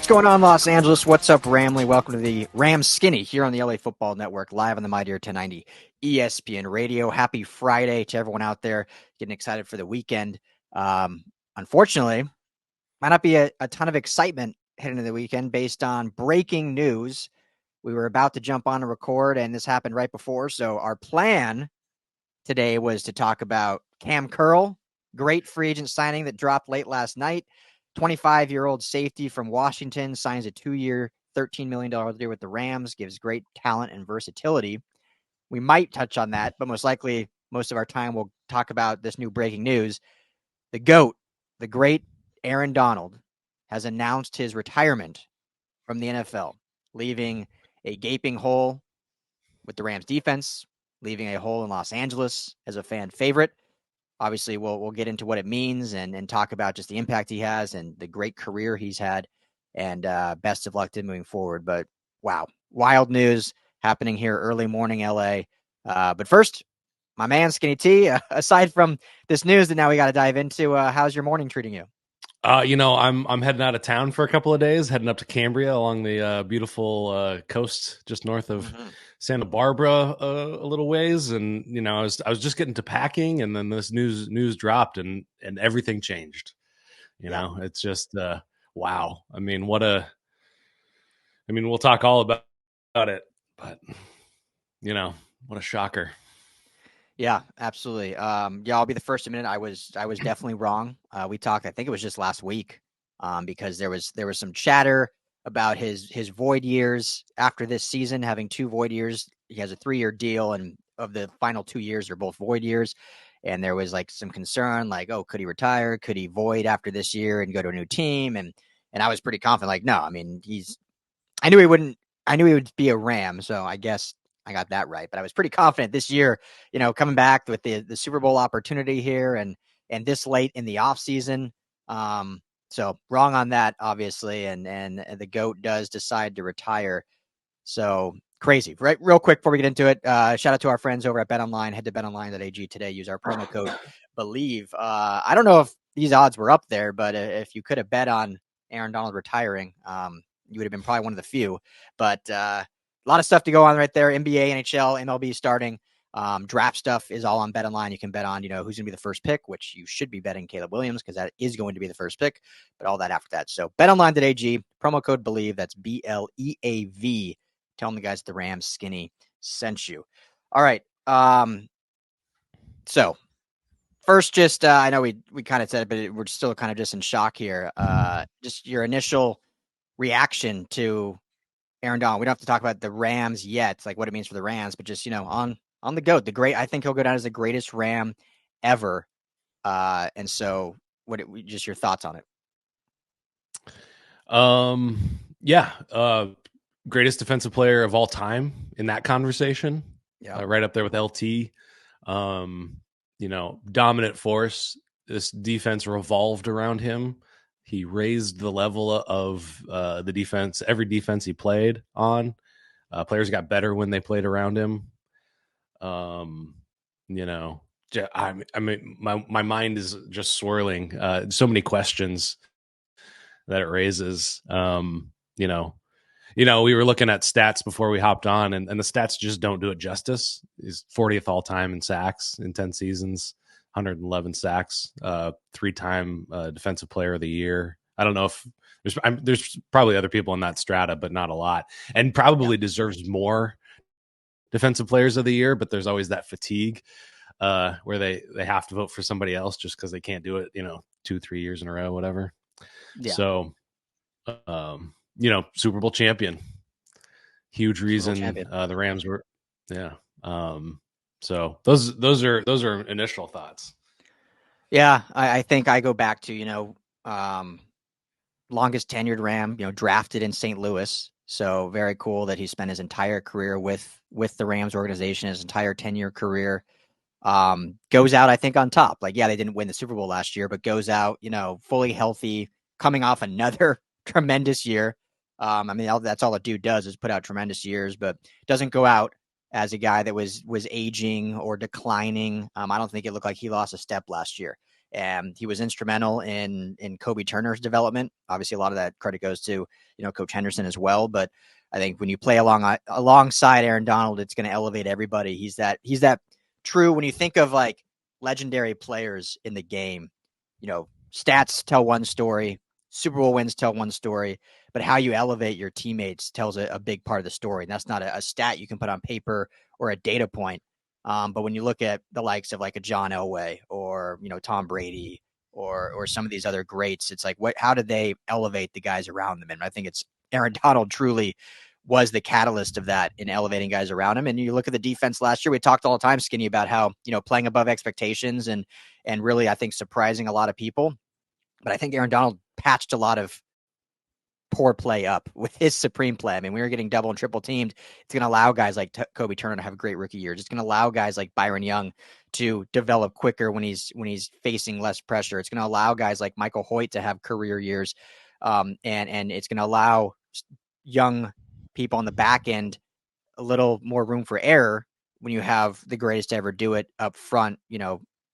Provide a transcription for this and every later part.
What's going on, Los Angeles? What's up, Ramley? Welcome to the Rams Skinny here on the LA Football Network, live on the Mightier 1090 ESPN Radio. Happy Friday to everyone out there getting excited for the weekend. Unfortunately, might not be a ton of excitement heading into the weekend based on breaking news. We were about to jump on and record, and this happened right before. So our plan today was to talk about Cam Curl, great free agent signing that dropped late last night. 25-year-old safety from Washington signs a 2-year, $13 million deal with the Rams, gives great talent and versatility. We might touch on that, but most likely, most of our time we'll talk about this new breaking news. The GOAT, the great Aaron Donald, has announced his retirement from the NFL, leaving a gaping hole with the Rams defense, leaving a hole in Los Angeles as a fan favorite. Obviously, we'll get into what it means and talk about just the impact he has and the great career he's had, and best of luck to him moving forward. But wow, wild news happening here early morning LA. But first, my man Skinny T, aside from this news that now we got to dive into, how's your morning treating you? I'm heading out of town for a couple of days, heading up to Cambria along the beautiful coast just north of Santa Barbara a little ways. And, I was just getting to packing, and then this news dropped and everything changed. You know, it's just, wow. I mean, we'll talk all about it, but what a shocker. Yeah, absolutely. I'll be the first to admit I was definitely wrong. We talked, I think it was just last week, because there was some chatter about his void years after this season, having 2 void years. He has a 3-year deal, and of the final 2 years are both void years. And there was like some concern, like, oh, could he retire? Could he void after this year and go to a new team? And I was pretty confident, like, no, I mean, I knew he would be a Ram, so I guess I got that right. But I was pretty confident this year, coming back with the Super Bowl opportunity here and this late in the offseason. So wrong on that, obviously. And the GOAT does decide to retire. So crazy, right? Real quick before we get into it, shout out to our friends over at BetOnline. Head to betonline.ag today. Use our promo code BELIEVE. I don't know if these odds were up there, but if you could have bet on Aaron Donald retiring, you would have been probably one of the few. But a lot of stuff to go on right there. NBA, NHL, MLB starting. Draft stuff is all on BetOnline. You can bet on, who's going to be the first pick, which you should be betting Caleb Williams because that is going to be the first pick, but all that after that. So betonline.ag, promo code BELIEVE. That's BLEAV. Tell them the guys at the Rams Skinny sent you. All right. So first, just I know we kind of said it, but we're still kind of just in shock here. Just your initial reaction to Aaron Donald. We don't have to talk about the Rams yet, like what it means for the Rams, but just, on the GOAT, I think he'll go down as the greatest Ram ever. And so just your thoughts on it? Greatest defensive player of all time in that conversation. Yeah. Right up there with LT. Dominant force. This defense revolved around him. He raised the level of the defense, every defense he played on. Players got better when they played around him. I mean, my mind is just swirling. So many questions that it raises. We were looking at stats before we hopped on, and the stats just don't do it justice. He's 40th all time in sacks in 10 seasons. 111 sacks, 3-time defensive player of the year. I don't know if there's probably other people in that strata, but not a lot, and probably deserves more defensive players of the year. But there's always that fatigue where they have to vote for somebody else just because they can't do it, 2-3 years in a row, whatever. Yeah. So, Super Bowl champion, huge reason the Rams were, So those are initial thoughts. Yeah, I think I go back to, longest tenured Ram, drafted in St. Louis. So very cool that he spent his entire career with the Rams organization, his entire 10-year career. Goes out, I think, on top. Like, yeah, they didn't win the Super Bowl last year, but goes out, fully healthy, coming off another tremendous year. That's all a dude does is put out tremendous years, but doesn't go out as a guy that was aging or declining. I don't think it looked like he lost a step last year. And he was instrumental in Kobie Turner's development. Obviously, a lot of that credit goes to, Coach Henderson as well. But I think when you play alongside Aaron Donald, it's going to elevate everybody. He's that true. When you think of like legendary players in the game, stats tell one story, Super Bowl wins tell one story, but how you elevate your teammates tells a big part of the story. And that's not a stat you can put on paper or a data point. But when you look at the likes of like a John Elway or, Tom Brady or some of these other greats, it's like, how did they elevate the guys around them? And I think it's Aaron Donald truly was the catalyst of that in elevating guys around him. And you look at the defense last year, we talked all the time, Skinny, about how, playing above expectations and really, I think, surprising a lot of people. But I think Aaron Donald patched a lot of poor play up with his supreme play. I mean, we were getting double and triple teamed. It's going to allow guys like Kobie Turner to have a great rookie year. It's going to allow guys like Byron Young to develop quicker when he's facing less pressure. It's going to allow guys like Michael Hoyt to have career years. And it's going to allow young people on the back end a little more room for error when you have the greatest to ever do it up front,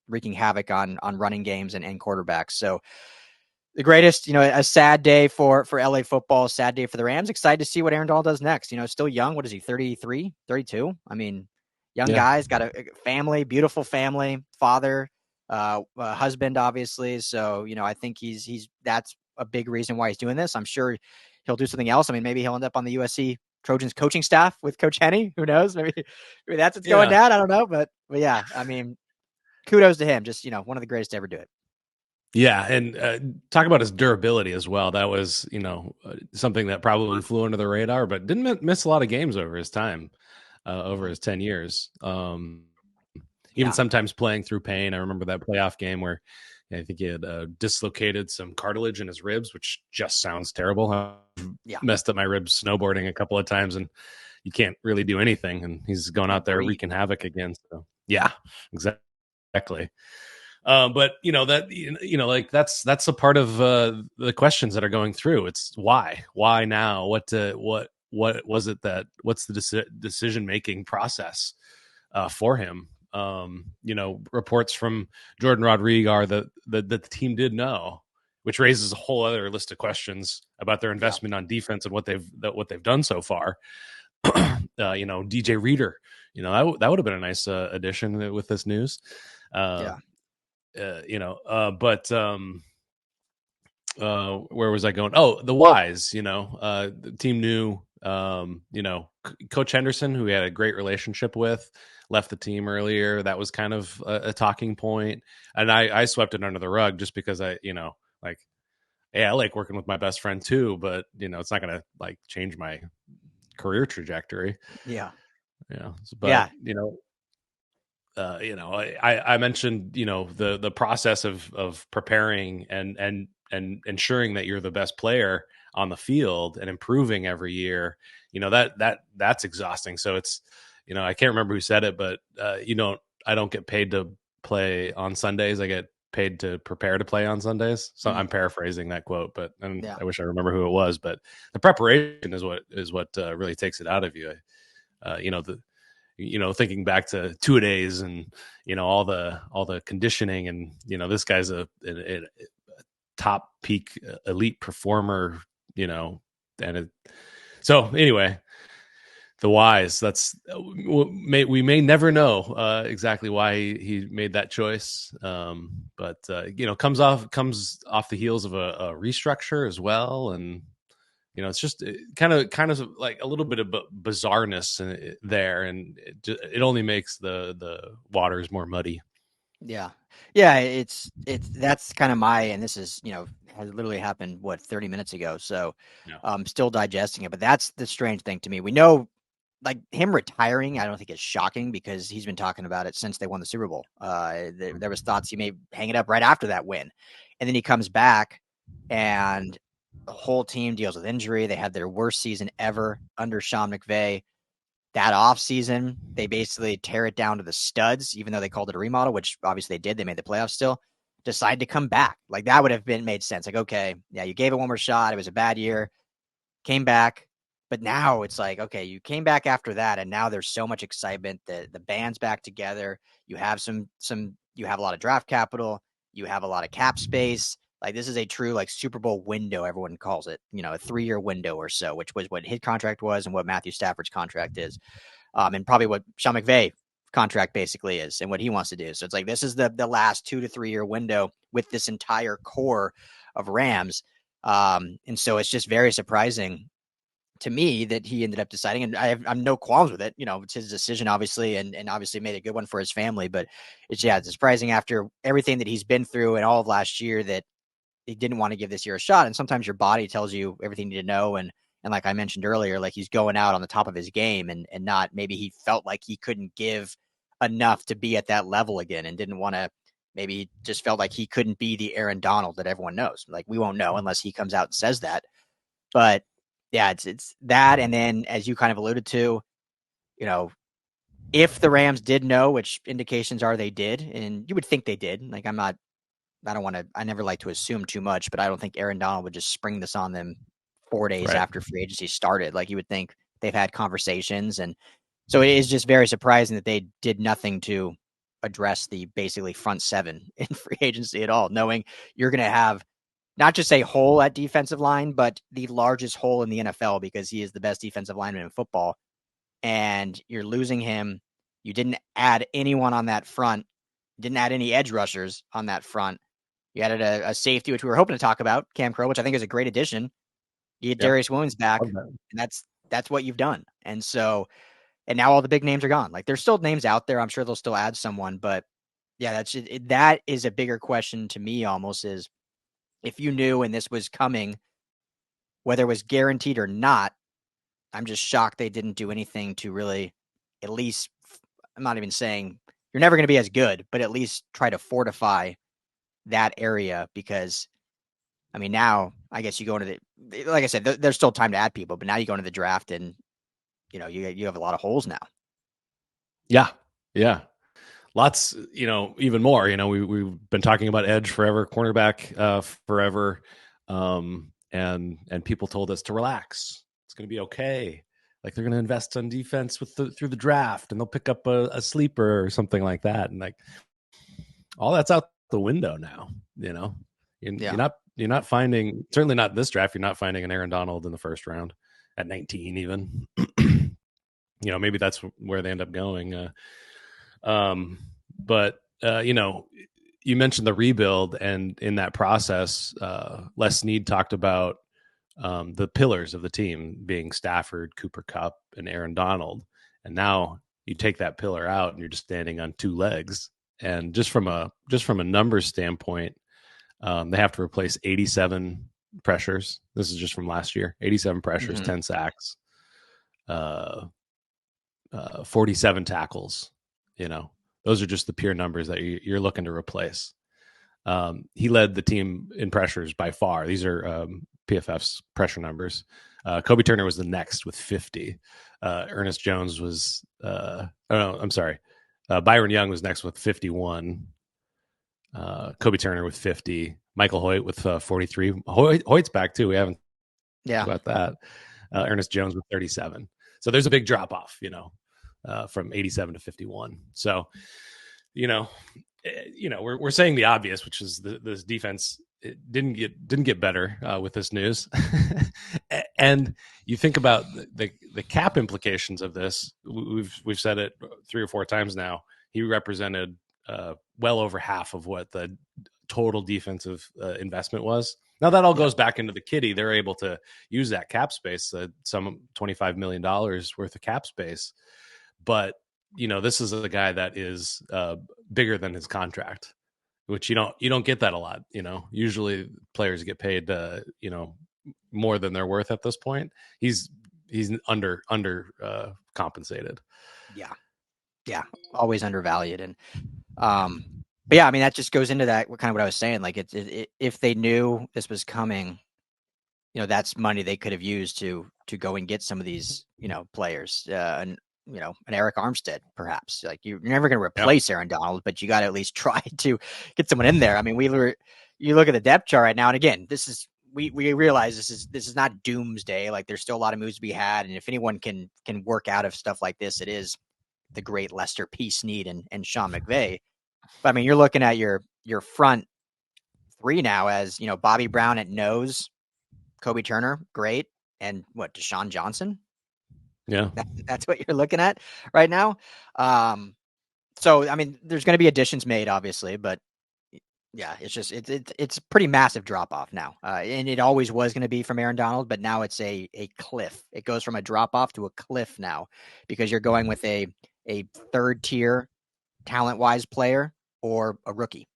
wreaking havoc on running games and quarterbacks. So the greatest, a sad day for LA football, a sad day for the Rams. Excited to see what Aaron Donald does next. Still young. What is he, 33, 32? I mean, young guys, got a family, beautiful family, father, husband, obviously. So, I think that's a big reason why he's doing this. I'm sure he'll do something else. I mean, maybe he'll end up on the USC Trojans coaching staff with Coach Henny. Who knows? Maybe that's what's going down. I don't know. But yeah, I mean, kudos to him. Just, one of the greatest to ever do it. Yeah, and talk about his durability as well. That was, something that probably flew under the radar, but didn't miss a lot of games over his time, over his 10 years. Even sometimes playing through pain. I remember that playoff game where I think he had dislocated some cartilage in his ribs, which just sounds terrible. I've messed up my ribs snowboarding a couple of times, and you can't really do anything. And he's going out there wreaking havoc again. So yeah, exactly. But like that's a part of the questions that are going through. It's why now? What was it what's the decision making process for him? Reports from Jordan Rodriguez are that the team did know, which raises a whole other list of questions about their investment on defense and what they've done so far. DJ Reader, that would have been a nice addition with this news. But where was I going? Oh, the whys, the team knew, Coach Henderson, who we had a great relationship with, left the team earlier. That was kind of a talking point. And I swept it under the rug just because I like working with my best friend too, but it's not going to like change my career trajectory. Yeah. But I mentioned, the process of preparing and ensuring that you're the best player on the field and improving every year, that's exhausting. So it's, I can't remember who said it, but I don't get paid to play on Sundays. I get paid to prepare to play on Sundays. So I'm paraphrasing that quote, but I wish I remember who it was, but the preparation is what really takes it out of you. Thinking back to 2 days and, all the conditioning and, this guy's a top peak elite performer, so anyway, the whys, we may never know exactly why he made that choice. But comes off the heels of a restructure as well. And, it's just kind of like a little bit of bizarreness there, and it only makes the waters more muddy. Yeah. It's that's kind of and this is, has literally happened 30 minutes ago. So I'm still digesting it, but that's the strange thing to me. We know like him retiring, I don't think it's shocking because he's been talking about it since they won the Super Bowl. There was thoughts he may hang it up right after that win, and then he comes back and the whole team deals with injury. They had their worst season ever under Sean McVay. That offseason, they basically tear it down to the studs, even though they called it a remodel, which obviously they did. They made the playoffs still. Decide to come back. Like that would have made sense. Like, okay, yeah, you gave it one more shot. It was a bad year. Came back. But now it's like, okay, you came back after that, and now there's so much excitement. The band's back together. You have you have a lot of draft capital. You have a lot of cap space. Like this is a true like Super Bowl window, everyone calls it, a 3-year window or so, which was what his contract was and what Matthew Stafford's contract is. And probably what Sean McVay contract basically is and what he wants to do. So it's like this is the last 2 to 3 year window with this entire core of Rams. And so it's just very surprising to me that he ended up deciding, and I'm no qualms with it. It's his decision, obviously, and obviously made a good one for his family. But it's surprising after everything that he's been through and all of last year that he didn't want to give this year a shot. And sometimes your body tells you everything you need to know. And like I mentioned earlier, like he's going out on the top of his game and not, maybe he felt like he couldn't give enough to be at that level again and didn't want to, maybe he just felt like he couldn't be the Aaron Donald that everyone knows. Like we won't know unless he comes out and says that. But yeah, it's that. And then as you kind of alluded to, if the Rams did know, which indications are they did, and you would think they did. Like I never like to assume too much, but I don't think Aaron Donald would just spring this on them 4 days after free agency started. Like you would think they've had conversations. And so it is just very surprising that they did nothing to address the basically front seven in free agency at all, knowing you're going to have not just a hole at defensive line, but the largest hole in the NFL because he is the best defensive lineman in football. And you're losing him. You didn't add anyone on that front. Didn't add any edge rushers on that front. You added a safety, which we were hoping to talk about, Cam Crow, which I think is a great addition. You get Darius Williams back, and that's what you've done. And so, and now all the big names are gone. Like there's still names out there. I'm sure they'll still add someone, but yeah, that is a bigger question to me almost is if you knew and this was coming, whether it was guaranteed or not, I'm just shocked they didn't do anything to really at least, I'm not even saying you're never going to be as good, but at least try to fortify that area because, I mean, now I guess you go into like I said, there's still time to add people, but now you go into the draft and, you have a lot of holes now. Yeah. Yeah. Lots, even more, we've been talking about edge forever, cornerback forever. And people told us to relax. It's going to be okay. Like they're going to invest on defense through the draft and they'll pick up a sleeper or something like that. And like all that's out the window now, you're not finding, certainly not this draft. You're not finding an Aaron Donald in the first round at 19 even. Maybe that's where they end up going. But you mentioned the rebuild, and in that process, Les Snead talked about the pillars of the team being Stafford, Cooper Kupp, and Aaron Donald. And now you take that pillar out and you're just standing on two legs. And just from a numbers standpoint, they have to replace 87 pressures. This is just from last year, 87 pressures, 10 sacks, 47 tackles. Those are just the pure numbers that you're looking to replace. He led the team in pressures by far. These are PFF's pressure numbers. Kobie Turner was the next with 50. Ernest Jones was, Byron Young was next with 51. Kobie Turner with 50. Michael Hoyt with 43. Hoyt's back too. We haven't talked about that. Ernest Jones with 37. So there's a big drop off, from 87 to 51. So, we're saying the obvious, which is this defense didn't get better with this news. And you think about the cap implications of this. We've said it 3 or 4 times now. He represented well over half of what the total defensive investment was. Now that all goes back into the kitty. They're able to use that cap space, some $25 million worth of cap space. But, this is a guy that is bigger than his contract, which you don't get that a lot. Usually players get paid, more than they're worth at this point. He's under compensated. Yeah. Always undervalued. And, but yeah, I mean, that just goes into that kind of what I was saying. Like if they knew this was coming, that's money they could have used to go and get some of these, players, and, an Eric Armstead, perhaps. Like you're never going to replace Aaron Donald, but you got to at least try to get someone in there. I mean, you look at the depth chart right now, and again, we realize this is not doomsday. Like there's still a lot of moves to be had, and if anyone can work out of stuff like this, it is the great Lester P. Snead and Sean McVay. But I mean, you're looking at your front 3 now as, Bobby Brown at nose, Kobie Turner, great. And what, Deshaun Johnson? Yeah. That's what you're looking at right now. So, I mean, there's going to be additions made, obviously, but yeah, it's just it's pretty massive drop off now, and it always was going to be from Aaron Donald, but now it's a cliff. It goes from a drop off to a cliff now because you're going with a third tier talent wise player or a rookie,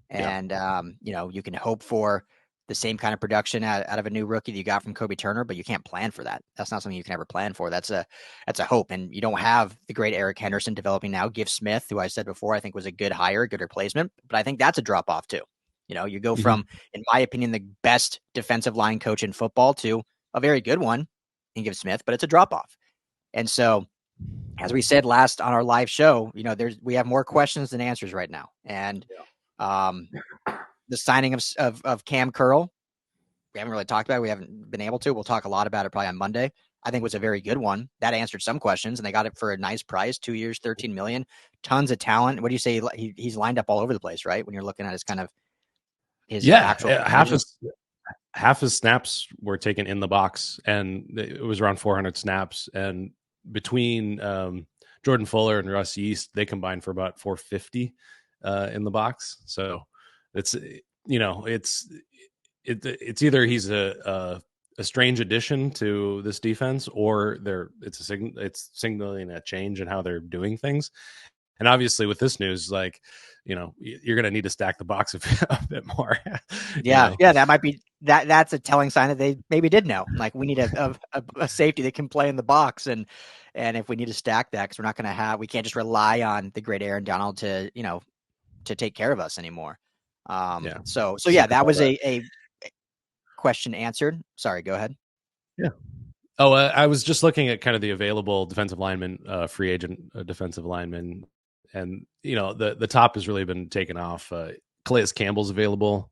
and you can hope for the same kind of production out of a new rookie that you got from Kobie Turner, but you can't plan for that. That's not something you can ever plan for. That's a hope, and you don't have the great Eric Henderson developing now. Giff Smith, who I said before, I think was a good hire, good replacement, but I think that's a drop off too. You go from, in my opinion, the best defensive line coach in football to a very good one in Giff Smith, but it's a drop off. And so, as we said last on our live show, we have more questions than answers right now, and the signing of Cam Curl, we haven't really talked about it. We haven't been able to. We'll talk a lot about it probably on Monday. I think was a very good one. That answered some questions, and they got it for a nice price, 2 years, $13 million. Tons of talent. What do you say? He's lined up all over the place, right? When you're looking at his actual half his snaps were taken in the box, and it was around 400 snaps. And between Jordan Fuller and Russ Yeast, they combined for about 450 in the box. So it's either he's a strange addition to this defense, or it's signaling a change in how they're doing things. And obviously with this news, like, you're going to need to stack the box a bit more. Yeah. That might be that's a telling sign that they maybe did know, like, we need a safety that can play in the box. And if we need to stack that, because we can't just rely on the great Aaron Donald to take care of us anymore. So that was a question answered. Sorry, go ahead. Yeah. Oh, I was just looking at kind of the available defensive lineman, free agent defensive lineman, and the top has really been taken off. Calais Campbell's available.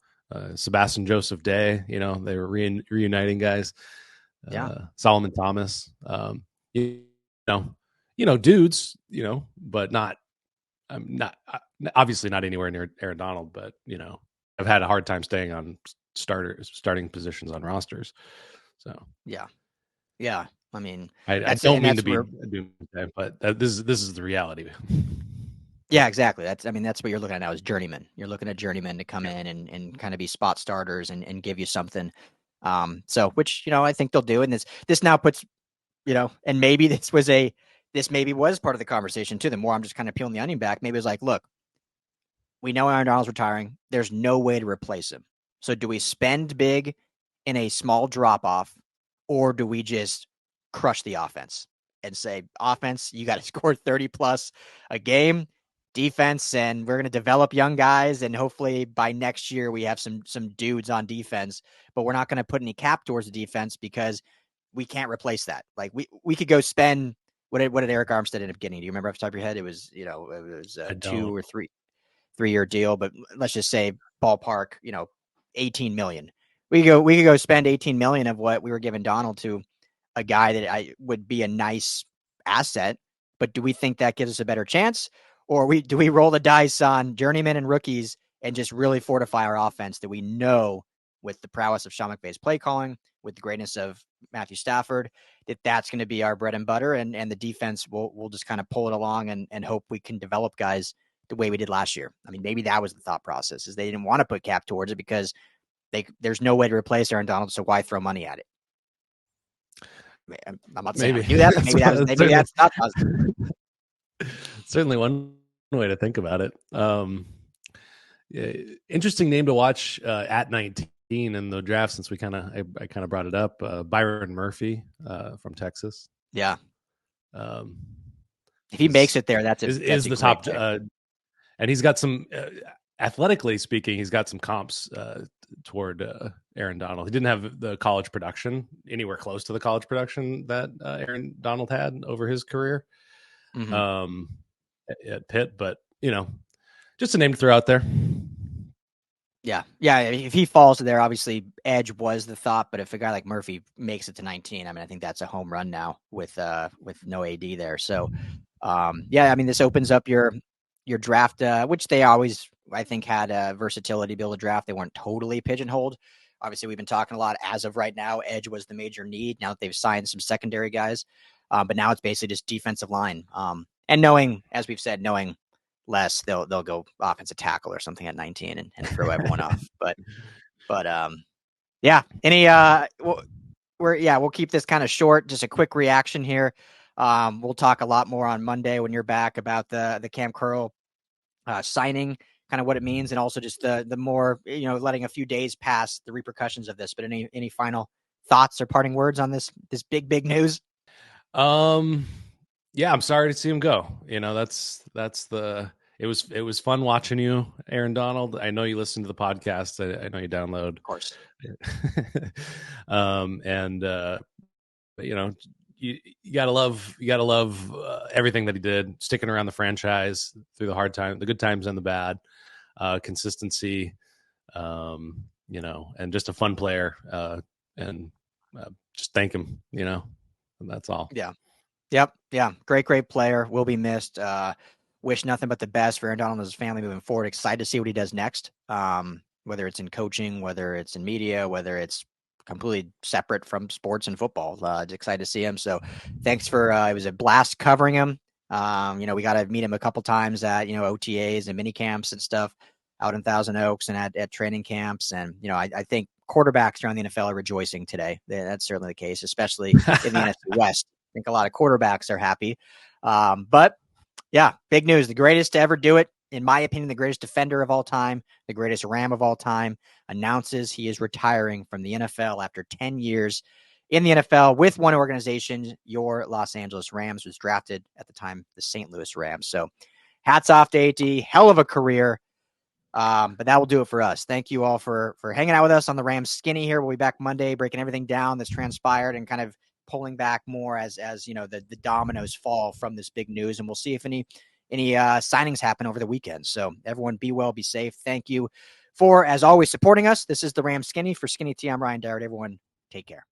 Sebastian Joseph Day. They were reuniting guys. Solomon Thomas. Dudes. But not. I'm not obviously not anywhere near Aaron Donald, but I've had a hard time staying on starting positions on rosters. So yeah. I mean, I don't mean to be doomsday, but this is the reality. Yeah, exactly. That's what you're looking at now is journeyman. You're looking at journeymen to come in and kind of be spot starters and give you something. Which I think they'll do. And this now puts, and maybe this maybe was part of the conversation too. The more I'm just kind of peeling the onion back, maybe it's like, look, we know Aaron Donald's retiring. There's no way to replace him. So do we spend big in a small drop off, or do we just crush the offense and say, offense, you got to score 30 plus a game, defense, and we're going to develop young guys, and hopefully by next year we have some dudes on defense, but we're not going to put any cap towards the defense because we can't replace that. Like we could go spend what did Eric Armstead end up getting? Do you remember off the top of your head? It was a 2 or 3-year deal, but let's just say ballpark, 18 million. We could go spend 18 million of what we were giving Donald to a guy that would be a nice asset, but do we think that gives us a better chance? Or do we roll the dice on journeymen and rookies and just really fortify our offense that we know with the prowess of Sean McVay's play calling, with the greatness of Matthew Stafford, that's going to be our bread and butter, and the defense will just kind of pull it along and hope we can develop guys the way we did last year. I mean, maybe that was the thought process, is they didn't want to put cap towards it because there's no way to replace Aaron Donald, so why throw money at it? I'm not saying do that, but maybe that's not positive. Certainly one way to think about it. Interesting name to watch at 19 in the draft, since I kind of brought it up. Byron Murphy from Texas. Yeah. If he makes it there, that's the top. And he's got some, athletically speaking, he's got some comps toward Aaron Donald. He didn't have the college production anywhere close to the college production that Aaron Donald had over his career at Pitt, but just a name to throw out there. Yeah. If he falls to there, obviously edge was the thought, but if a guy like Murphy makes it to 19, I think that's a home run now with no AD there. So, this opens up your your draft, which they always, I think, had versatility to be able to draft. They weren't totally pigeonholed. Obviously, we've been talking a lot as of right now. Edge was the major need. Now that they've signed some secondary guys, but now it's basically just defensive line. And knowing, as we've said, knowing less, they'll go offensive tackle or something at 19 and throw everyone off. But yeah. Any we'll keep this kind of short. Just a quick reaction here. We'll talk a lot more on Monday when you're back about the Cam Curl signing, kind of what it means, and also just the more, letting a few days pass, the repercussions of this. But any final thoughts or parting words on this big news? Yeah, I'm sorry to see him go. It was fun watching you, Aaron Donald. I know you listen to the podcast. I know you download, of course. You gotta love everything that he did, sticking around the franchise through the good times and the bad, consistency, and just a fun player, and just thank him, and that's all. Yeah. Yep. Yeah. Great player. Will be missed. Wish nothing but the best for Aaron Donald and his family moving forward. Excited to see what he does next. Whether it's in coaching, whether it's in media, whether it's completely separate from sports and football. Excited to see him. So thanks it was a blast covering him. We got to meet him a couple times at, OTAs and mini camps and stuff out in Thousand Oaks and at training camps. And, I think quarterbacks around the NFL are rejoicing today. That's certainly the case, especially in the NFC West. I think a lot of quarterbacks are happy. But yeah, big news. The greatest to ever do it. In my opinion, the greatest defender of all time, the greatest Ram of all time, announces he is retiring from the NFL after 10 years in the NFL with one organization. Your Los Angeles Rams. Was drafted at the time the St. Louis Rams. So hats off to AT. Hell of a career. But that will do it for us. Thank you all for hanging out with us on the Rams Skinny here. We'll be back Monday, breaking everything down that's transpired and kind of pulling back more as the dominoes fall from this big news. And we'll see if any signings happen over the weekend. So everyone be well, be safe. Thank you for, as always, supporting us. This is the Rams Skinny. For Skinny T, I'm Ryan Darrett. Everyone take care.